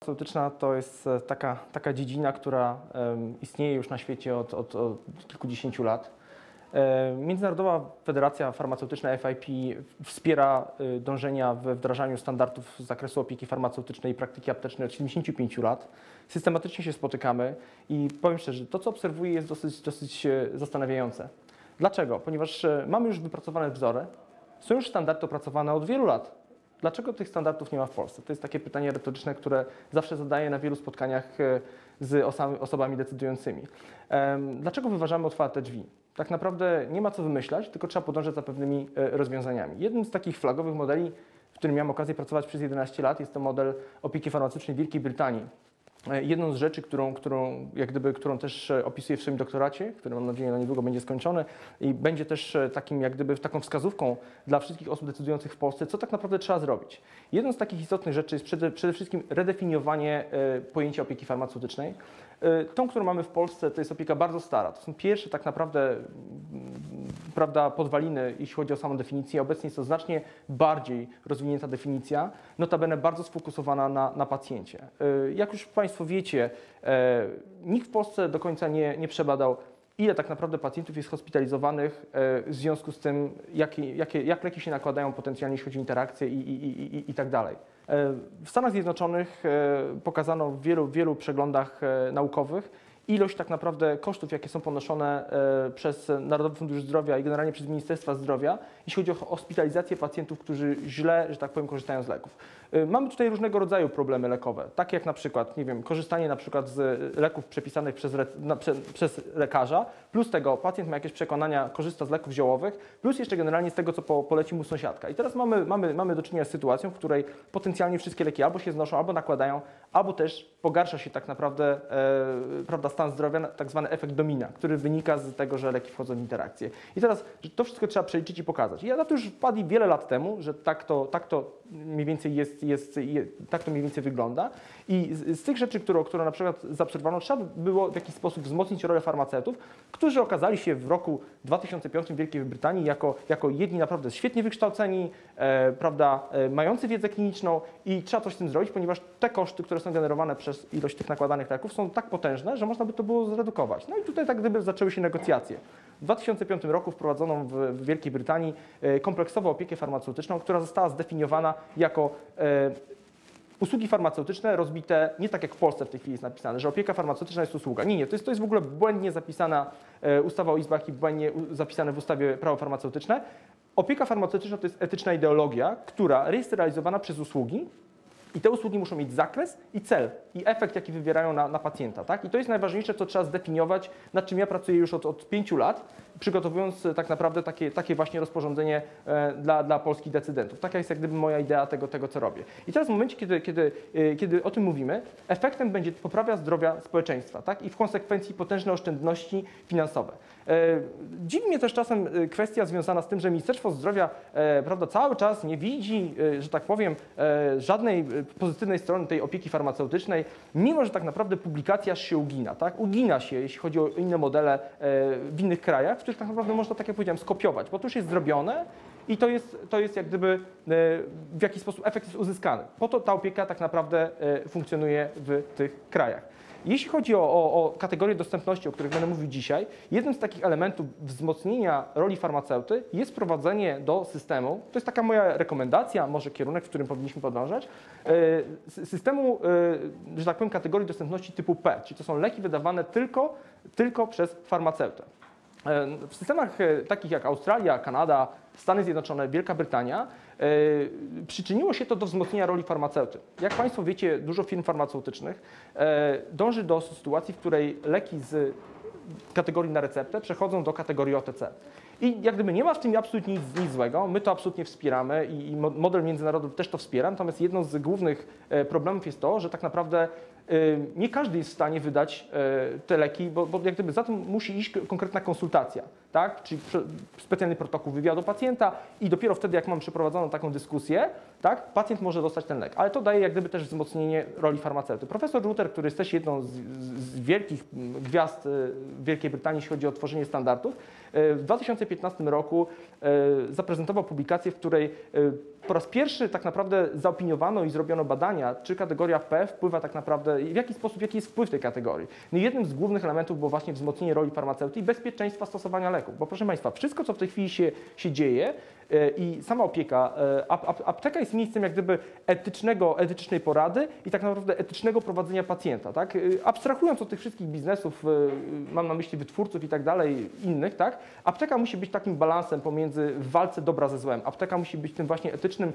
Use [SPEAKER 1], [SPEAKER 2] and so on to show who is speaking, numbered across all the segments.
[SPEAKER 1] farmaceutyczna to jest taka dziedzina, która istnieje już na świecie od kilkudziesięciu lat. Międzynarodowa Federacja Farmaceutyczna FIP wspiera dążenia w wdrażaniu standardów z zakresu opieki farmaceutycznej i praktyki aptecznej od 75 lat. Systematycznie się spotykamy i powiem szczerze, to co obserwuję jest dosyć zastanawiające. Dlaczego? Ponieważ mamy już wypracowane wzory, są już standardy opracowane od wielu lat. Dlaczego tych standardów nie ma w Polsce? To jest takie pytanie retoryczne, które zawsze zadaję na wielu spotkaniach z osobami decydującymi. Dlaczego wyważamy otwarte drzwi? Tak naprawdę nie ma co wymyślać, tylko trzeba podążać za pewnymi rozwiązaniami. Jednym z takich flagowych modeli, w którym miałem okazję pracować przez 11 lat, jest to model opieki farmaceutycznej w Wielkiej Brytanii. Jedną z rzeczy, którą też opisuję w swoim doktoracie, który mam nadzieję na niedługo będzie skończony i będzie też taką wskazówką dla wszystkich osób decydujących w Polsce, co tak naprawdę trzeba zrobić. Jedną z takich istotnych rzeczy jest przede wszystkim redefiniowanie pojęcia opieki farmaceutycznej. Tą, którą mamy w Polsce, to jest opieka bardzo stara. To są pierwsze tak naprawdę podwaliny, jeśli chodzi o samą definicję. Obecnie jest to znacznie bardziej rozwinięta definicja, notabene bardzo sfokusowana na pacjencie. Jak już Państwo wiecie, nikt w Polsce do końca nie przebadał, ile tak naprawdę pacjentów jest hospitalizowanych w związku z tym, jak leki się nakładają potencjalnie, jeśli chodzi o interakcje i tak dalej. W Stanach Zjednoczonych pokazano w wielu przeglądach naukowych ilość tak naprawdę kosztów, jakie są ponoszone przez Narodowy Fundusz Zdrowia i generalnie przez Ministerstwa Zdrowia, jeśli chodzi o hospitalizację pacjentów, którzy źle, że tak powiem, korzystają z leków. Mamy tutaj różnego rodzaju problemy lekowe, takie jak na przykład, nie wiem, korzystanie na przykład z leków przepisanych przez lekarza, plus tego pacjent ma jakieś przekonania, korzysta z leków ziołowych, plus jeszcze generalnie z tego, co poleci mu sąsiadka. I teraz mamy do czynienia z sytuacją, w której potencjalnie wszystkie leki albo się znoszą, albo nakładają, albo też pogarsza się tak naprawdę stan zdrowia, tak zwany efekt domina, który wynika z tego, że leki wchodzą w interakcję. I teraz to wszystko trzeba przeliczyć i pokazać. I na to już wpadli wiele lat temu, że tak to mniej więcej tak to mniej więcej wygląda. I z tych rzeczy, które na przykład zaobserwowano, trzeba było w jakiś sposób wzmocnić rolę farmaceutów, którzy okazali się w roku 2005 w Wielkiej Brytanii jako jedni naprawdę świetnie wykształceni, mający wiedzę kliniczną i trzeba coś z tym zrobić, ponieważ te koszty, które są generowane przez ilość tych nakładanych leków, są tak potężne, że można by to było zredukować. No i tutaj tak gdyby zaczęły się negocjacje. W 2005 roku wprowadzono w Wielkiej Brytanii kompleksową opiekę farmaceutyczną, która została zdefiniowana jako usługi farmaceutyczne rozbite nie tak jak w Polsce w tej chwili jest napisane, że opieka farmaceutyczna jest usługa. Nie, to jest w ogóle błędnie zapisana ustawa o izbach i błędnie zapisane w ustawie prawo farmaceutyczne. Opieka farmaceutyczna to jest etyczna ideologia, która jest realizowana przez usługi i te usługi muszą mieć zakres i cel i efekt, jaki wywierają na pacjenta. Tak? I to jest najważniejsze, co trzeba zdefiniować, nad czym ja pracuję już od 5 lat, przygotowując tak naprawdę takie właśnie rozporządzenie dla polskich decydentów. Taka jest jak gdyby moja idea tego co robię. I teraz w momencie, kiedy o tym mówimy, efektem będzie poprawia zdrowia społeczeństwa, tak? I w konsekwencji potężne oszczędności finansowe. Dziwi mnie też czasem kwestia związana z tym, że Ministerstwo Zdrowia cały czas nie widzi, że tak powiem, żadnej pozytywnej strony tej opieki farmaceutycznej, mimo że tak naprawdę publikacja się ugina. Tak? Ugina się, jeśli chodzi o inne modele w innych krajach, w których tak naprawdę można, tak jak powiedziałem, skopiować, bo to już jest zrobione i to jest jak gdyby w jakiś sposób efekt jest uzyskany. Po to ta opieka tak naprawdę funkcjonuje w tych krajach. Jeśli chodzi o kategorie dostępności, o których będę mówił dzisiaj, jednym z takich elementów wzmocnienia roli farmaceuty jest wprowadzenie do systemu, to jest taka moja rekomendacja, może kierunek, w którym powinniśmy podążać, systemu, że tak powiem, kategorii dostępności typu P, czyli to są leki wydawane tylko przez farmaceutę. W systemach takich jak Australia, Kanada, Stany Zjednoczone, Wielka Brytania przyczyniło się to do wzmocnienia roli farmaceuty. Jak Państwo wiecie, dużo firm farmaceutycznych dąży do sytuacji, w której leki z kategorii na receptę przechodzą do kategorii OTC. I jak gdyby nie ma w tym absolutnie nic złego, my to absolutnie wspieramy i model międzynarodowy też to wspiera, natomiast jedną z głównych problemów jest to, że tak naprawdę nie każdy jest w stanie wydać te leki, bo jak gdyby za tym musi iść konkretna konsultacja, tak? Czyli specjalny protokół wywiadu pacjenta i dopiero wtedy, jak mam przeprowadzoną taką dyskusję, tak, pacjent może dostać ten lek. Ale to daje jak gdyby też wzmocnienie roli farmaceuty. Profesor Ruther, który jest też jedną z wielkich gwiazd Wielkiej Brytanii, jeśli chodzi o tworzenie standardów, w 2015 roku zaprezentował publikację, w której po raz pierwszy tak naprawdę zaopiniowano i zrobiono badania, czy kategoria P wpływa tak naprawdę, w jaki sposób, jaki jest wpływ tej kategorii. No i jednym z głównych elementów było właśnie wzmocnienie roli farmaceuty i bezpieczeństwa stosowania leków. Bo proszę Państwa, wszystko, co w tej chwili się dzieje i sama opieka, apteka jest miejscem jak gdyby etycznej porady i tak naprawdę etycznego prowadzenia pacjenta. Tak? Abstrahując od tych wszystkich biznesów, mam na myśli wytwórców i tak dalej, innych, tak? Apteka musi być takim balansem pomiędzy w walce dobra ze złem. Apteka musi być tym właśnie etycznym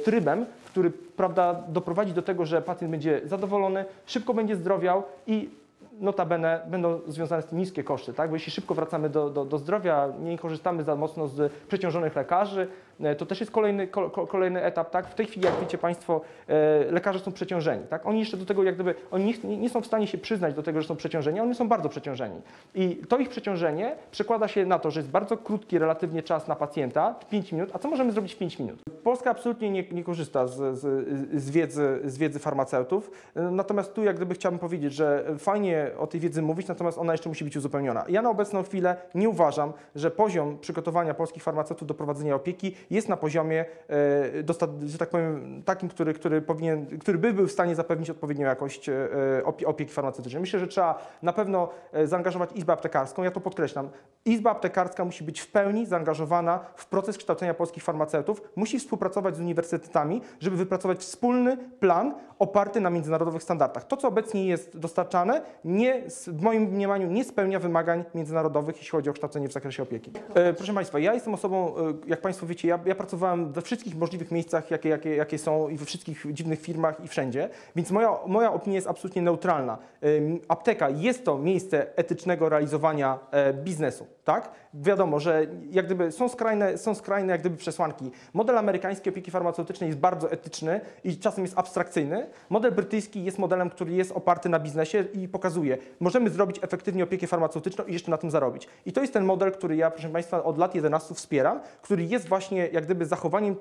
[SPEAKER 1] trybem, który, prawda, doprowadzi do tego, że pacjent będzie zadowolony, szybko będzie zdrowiał i notabene będą związane z tym niskie koszty, tak? Bo jeśli szybko wracamy do zdrowia, nie korzystamy za mocno z przeciążonych lekarzy, to też jest kolejny etap, tak? W tej chwili, jak wiecie Państwo, lekarze są przeciążeni, tak? Oni jeszcze do tego, jak gdyby, oni nie są w stanie się przyznać do tego, że są przeciążeni, a oni są bardzo przeciążeni. I to ich przeciążenie przekłada się na to, że jest bardzo krótki relatywnie czas na pacjenta, 5 minut, a co możemy zrobić w 5 minut? Polska absolutnie nie korzysta z wiedzy farmaceutów, natomiast tu jak gdyby chciałbym powiedzieć, że fajnie o tej wiedzy mówić, natomiast ona jeszcze musi być uzupełniona. Ja na obecną chwilę nie uważam, że poziom przygotowania polskich farmaceutów do prowadzenia opieki jest na poziomie, że tak powiem, takim, który by był w stanie zapewnić odpowiednią jakość opieki farmaceutycznej. Myślę, że trzeba na pewno zaangażować Izbę Aptekarską, ja to podkreślam. Izba Aptekarska musi być w pełni zaangażowana w proces kształcenia polskich farmaceutów, musi współpracować z uniwersytetami, żeby wypracować wspólny plan oparty na międzynarodowych standardach. To, co obecnie jest dostarczane, w moim mniemaniu nie spełnia wymagań międzynarodowych, jeśli chodzi o kształcenie w zakresie opieki. Proszę Państwa, ja jestem osobą, jak Państwo wiecie, ja pracowałem we wszystkich możliwych miejscach, jakie są i we wszystkich dziwnych firmach i wszędzie, więc moja opinia jest absolutnie neutralna. Apteka jest to miejsce etycznego realizowania biznesu, tak? Wiadomo, że jak gdyby są skrajne jak gdyby przesłanki. Model amerykański opieki farmaceutycznej jest bardzo etyczny i czasem jest abstrakcyjny. Model brytyjski jest modelem, który jest oparty na biznesie i pokazuje, możemy zrobić efektywnie opiekę farmaceutyczną i jeszcze na tym zarobić. I to jest ten model, który ja, proszę Państwa, od lat 11 wspieram, który jest właśnie jak gdyby zachowaniem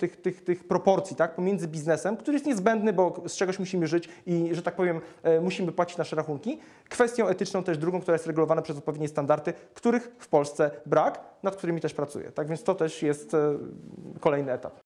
[SPEAKER 1] tych proporcji, tak, pomiędzy biznesem, który jest niezbędny, bo z czegoś musimy żyć i, że tak powiem, musimy płacić nasze rachunki. Kwestią etyczną też drugą, która jest regulowana przez odpowiednie standardy, których w Polsce brak, nad którymi też pracuję. Tak więc to też jest kolejny etap.